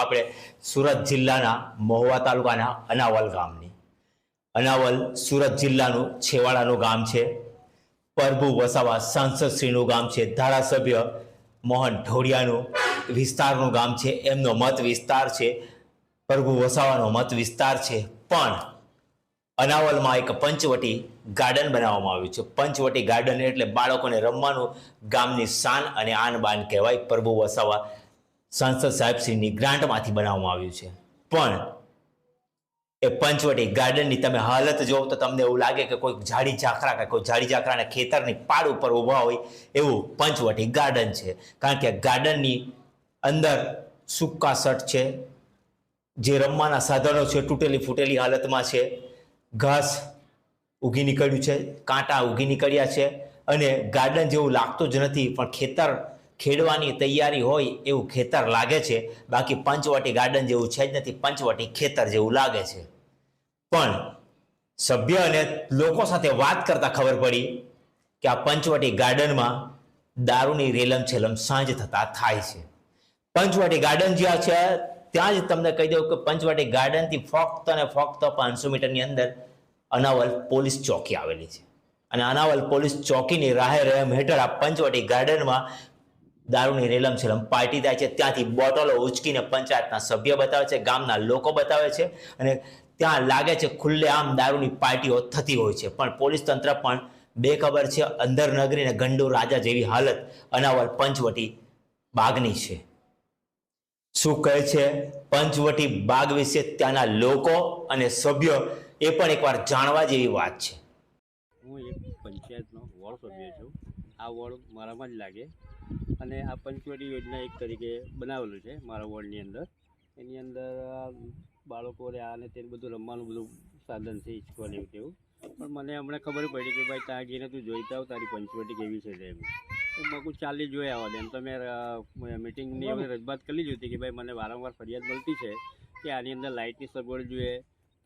આપણે સુરત જિલ્લાના મહુવા તાલુકાના અનાવલ ગામની. અનાવલ સુરત જિલ્લાનું છેવાડાનું ગામ છે. પ્રભુ વસાવા સાંસદશ્રીનું ગામ છે. ધારાસભ્ય મોહન ઢોડિયાનું વિસ્તારનું ગામ છે. એમનો મત વિસ્તાર છે. પ્રભુ વસાવાનો મત વિસ્તાર છે. પણ અનાવલમાં એક પંચવટી ગાર્ડન બનાવવામાં આવ્યું છે. પંચવટી ગાર્ડન એટલે બાળકોને રમવાનું ગામની શાન અને આન બાન કહેવાય. પ્રભુ વસાવા સાંસદ સાહેબશ્રીની ગ્રાન્ટમાંથી બનાવવામાં આવ્યું છે. પણ એ પંચવટી ગાર્ડનની તમે હાલત જોવો તો તમને એવું લાગે કે કોઈ ઝાડી ઝાખરા કે કોઈ ઝાડી ઝાખરાના ખેતરની પાડ ઉપર ઊભા હોય એવું પંચવટી ગાર્ડન છે. કારણ કે ગાર્ડનની અંદર સૂકા સટ છે, જે રમવાના સાધનો છે તૂટેલી ફૂટેલી હાલતમાં છે, ઘાસ ઉગી નીકળ્યું છે, કાંટા ઉગી નીકળ્યા છે, અને ગાર્ડન જેવું લાગતું જ નથી. પણ ખેતર ખેડવાની તૈયારી હોય એવું ખેતર લાગે છે. બાકી પંચવટી ગાર્ડન જેવું છે જ નથી. પંચવટી ખેતર જેવું લાગે છે. પણ સભ્ય અને લોકો સાથે વાત કરતા ખબર પડી કે આ પંચવટી ગાર્ડનમાં દારૂની રેલમ છેલમ સાંજ થતા થાય છે. પંચવટી ગાર્ડન જ્યાં છે ત્યાં જ તમને કહી દઉં કે પંચવટી ગાર્ડનથી ફક્ત અને ફક્ત 500 મીટરની અંદર અનાવલ પોલીસ ચોકી આવેલી છે. અને અનાવલ પોલીસ ચોકીની રાહે રહેમ હેઠળ આ પંચવટી ગાર્ડનમાં દારૂની રેલમ છેલમ પાર્ટી થાય છે. ત્યાંથી બોટલો ઉચકીને પંચાયતના સભ્ય બતાવે છે, ગામના લોકો બતાવે છે, અને ત્યાં લાગે છે ખુલ્લેઆમ દારૂની પાર્ટીઓ થતી હોય છે. પણ પોલીસ તંત્ર પણ બેખબર છે. અંદર નગરીને ગંડો રાજા જેવી હાલત અનાવલ પંચવટી બાગની છે. શું કહે છે પંચવટી બાગ વિશે ત્યાંના લોકો અને સભ્યો એ પણ એકવાર જાણવા જેવી વાત છે. હું એક પંચાયતનો વોર્ડ સભ્ય છું. આ વોર્ડ મારામાં જ લાગે અને આ પંચવટી યોજના એક તરીકે બનાવેલું છે મારા વોર્ડની અંદર. એની અંદર બાળકો રહ્યા અને તેને બધું રમવાનું બધું સાધન છે, હિંચકોને એવું તેવું. પણ મને હમણાં ખબર પડી કે ભાઈ ત્યાં ગઈને તું જોઈતા આવ તારી પંચવટી કેવી છે એમ. તો મેં ચાલી જોઈ આવા એમ. તો મેં મિટિંગની અમે રજૂઆત કરી લીધી હતી કે ભાઈ મને વારંવાર ફરિયાદ મળતી છે કે આની અંદર લાઇટની સગવડ જોઈએ,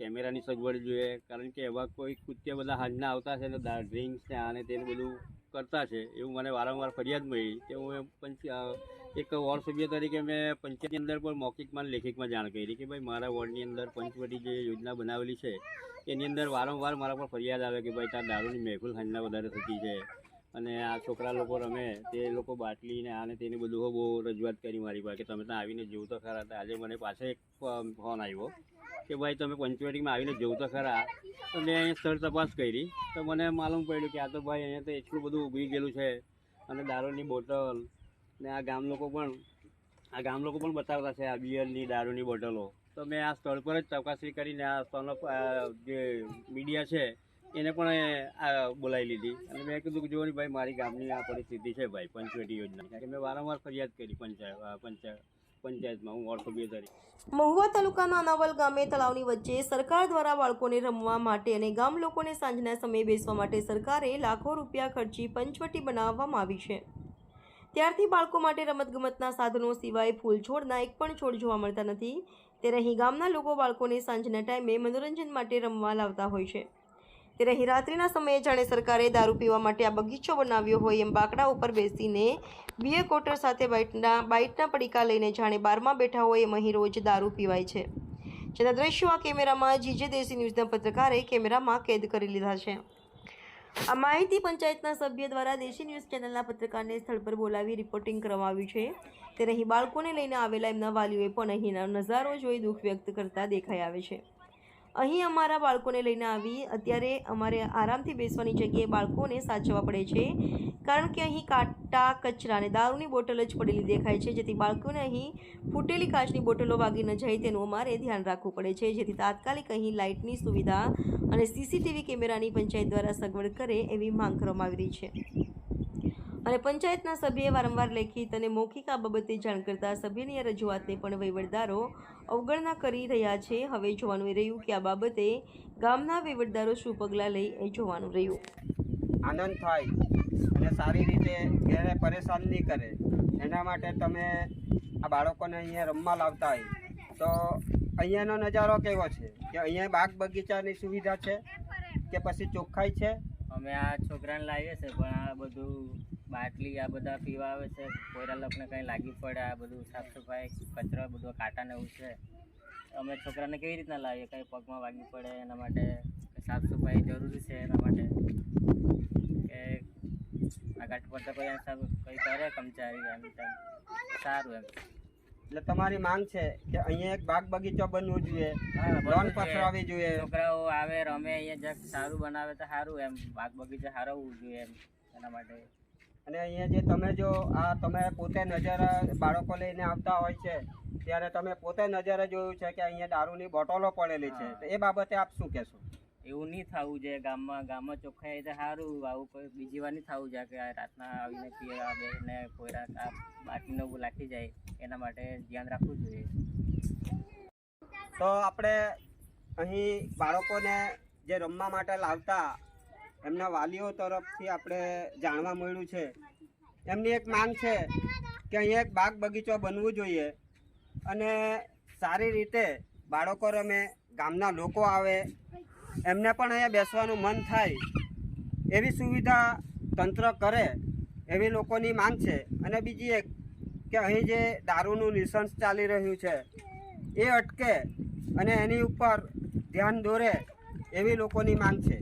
કેમેરાની સગવડ જોઈએ. કારણ કે એવા કોઈ કૃત્ય બધા હાજના આવતા છે ને ડ્રિંક્સ ને આને તેને બધું કરતા છે એવું મને વારંવાર ફરિયાદ મળી. કે હું એક વોર્ડ સભ્ય તરીકે મેં પંચાયતની અંદર પણ મૌખિકમાં લેખિતમાં જાણ કરી કે ભાઈ મારા વોર્ડની અંદર પંચવટી જે યોજના બનાવેલી છે એની અંદર વારંવાર મારા પર ફરિયાદ આવે કે ભાઈ ત્યાં દારૂની મહેફિલ હાજના વધારે થતી છે અને આ છોકરા લોકો રમે તે લોકો બાટલી ને આને તેને બધું બહુ રજૂઆત કરી મારી પાસે કે તમે ત્યાં આવીને જોવું તો ખરા. આજે મને પાછો એક ફોન આવ્યો કે ભાઈ તમે પંચવટીમાં આવીને જોવું તો ખરા. તો મેં અહીંયા સ્થળ તપાસ કરી તો મને માલુમ પડ્યું કે આ તો ભાઈ અહીંયા તો એટલું બધું ઉભરી ગયેલું છે અને દારૂની બોટલ ને આ ગામ લોકો પણ બતાવતા છે આ બિયરની દારૂની બોટલો. તો મેં આ સ્થળ પર જ ચકાસણી કરીને આ સ્થળનો જે મીડિયા છે એને પણ બોલાવી લીધી અને મેં કીધું કે જો ભાઈ મારી ગામની આ પરિસ્થિતિ છે ભાઈ પંચવટી યોજના. કારણ કે મેં વારંવાર ફરિયાદ કરી પંચાયતમાં હું વોર્ડ સભ્ય તરીકે. મહુવા તાલુકાના અનાવલ ગામે તળાવની વચ્ચે સરકાર દ્વારા બાળકોને રમવા માટે અને ગામ લોકોને સાંજના સમયે બેસવા માટે સરકારે લાખો રૂપિયા ખર્ચી પંચવટી બનાવવામાં આવી છે. ત્યારથી બાળકો માટે રમતગમતના સાધનો સિવાય ફૂલ છોડના એક પણ છોડ જોવા મળતા નથી. ત્યારે અહીં ગામના લોકો બાળકોને સાંજના ટાઈમે મનોરંજન માટે રમવા લાવતા હોય છે. ત્યારે અહીં રાત્રિના સમયે જાણે સરકારે દારૂ પીવા માટે આ બગીચો બનાવ્યો હોય એમ બાકડા ઉપર બેસીને બિયર કોટર સાથે બાઇટના પડીકા લઈને જાણે બારમાં બેઠા હોય એમ અહીં રોજ દારૂ પીવાય છે. જેના દ્રશ્યો આ કેમેરામાં જીજે દેશી ન્યૂઝના પત્રકારે કેમેરામાં કેદ કરી લીધા છે. આ માહિતી પંચાયતના સભ્ય દ્વારા દેશી ન્યૂઝ ચેનલના પત્રકારને સ્થળ પર બોલાવી રિપોર્ટિંગ કરવામાં આવ્યું છે. ત્યારે અહીં બાળકોને લઈને આવેલા એમના વાલીઓએ પણ અહીંના નજારો જોઈ દુઃખ વ્યક્ત કરતા દેખાઈ આવે છે. અહીં અમારા બાળકોને લઈને આવી અત્યારે અમારે આરામથી બેસવાની જગ્યાએ બાળકોને સાચવવા પડે છે. કારણ કે અહીં કાંટા, કચરા અને દારૂની બોટલ જ પડેલી દેખાય છે. જેથી બાળકોને અહીં ફૂટેલી કાચની બોટલો વાગી ન જાય તેનું અમારે ધ્યાન રાખવું પડે છે. જેથી તાત્કાલિક અહીં લાઇટની સુવિધા અને સીસીટીવી કેમેરાની પંચાયત દ્વારા સગવડ કરે એવી માંગ કરવામાં આવી રહી છે. અને પંચાયતના સભ્યએ વારંવાર લેખિત અને મૌખિક આ બાબતે જાણ કરતા સભ્યની આ રજૂઆતને પણ વહીવટદારો અવગણના કરી રહ્યા છે. હવે જોવાનું એ રહ્યું કે આ બાબતે ગામના વહીવટદારો શું પગલાં લે એ જોવાનું રહ્યું. આનંદ થાય અને સારી રીતે ઘેરે પરેશાન નહીં કરે એના માટે તમે આ બાળકોને અહીંયા રમવા લાવતા હોય તો અહીંયાનો નજારો કેવો છે કે અહીંયા બાગ બગીચાની સુવિધા છે કે પછી ચોખ્ખાઈ છે? અમે આ છોકરાને લાવીએ છીએ પણ આ બધું બાટલી આ બધા પીવા આવે છે, કોઈરા લોકોને કંઈ લાગી પડે, આ બધું સાફ સફાઈ કચરો બધું કાંટા ને એવું છે. અમે છોકરાને કેવી રીતના લાવીએ, કંઈ પગમાં વાગી પડે એના માટે સાફ સફાઈ જરૂરી છે. એના માટે કે આગળ પડતા કોઈ કંઈ કરે કર્મચારી એમ તેમ સારું એમ. એટલે તમારી માંગ છે કે અહીંયા એક બાગ બગીચો બનવું જોઈએ, હા, લોન બધું છે. પથરાવી જોઈએ. છોકરાઓ આવે રમે અહીંયા જગ સારું બનાવે તો સારું એમ, બાગ બગીચા સારું હોવું જોઈએ એમ એના માટે. અને અહીંયા જે તમે પોતે નજર બાળકો લઈને આવતા હોય છે ત્યારે તમે પોતે નજરે જોયું છે કે અહીંયા દારૂની બોટલો પડેલી છે, તો એ બાબતે આપ શું કહેશો? એવું નહીં થવું જોઈએ. ગામમાં ચોખ્ખાઈ તો સારું, આવું કોઈ બીજી વાર નહીં થવું જોઈએ કે આ રાતના આવીને પીવા આવે ને કોઈ રાત આ બાટલીનો એવું લાગી જાય. એના માટે ધ્યાન રાખવું જોઈએ. તો આપણે અહીં બાળકોને જે રમવા માટે લાવતા એમના વાલીઓ તરફથી આપણે જાણવા મળ્યું છે, એમની એક માંગ છે કે અહીંયા એક બાગ બગીચો બનવું જોઈએ અને સારી રીતે બાળકો રમે, ગામના લોકો આવે, એમને પણ અહીંયા બેસવાનું મન થાય એવી સુવિધા તંત્ર કરે એવી લોકોની માંગ છે. અને બીજી એક કે અહીં જે દારૂનું નિશંસ ચાલી રહ્યું છે એ અટકે અને એની ઉપર ધ્યાન દોરે એવી લોકોની માંગ છે.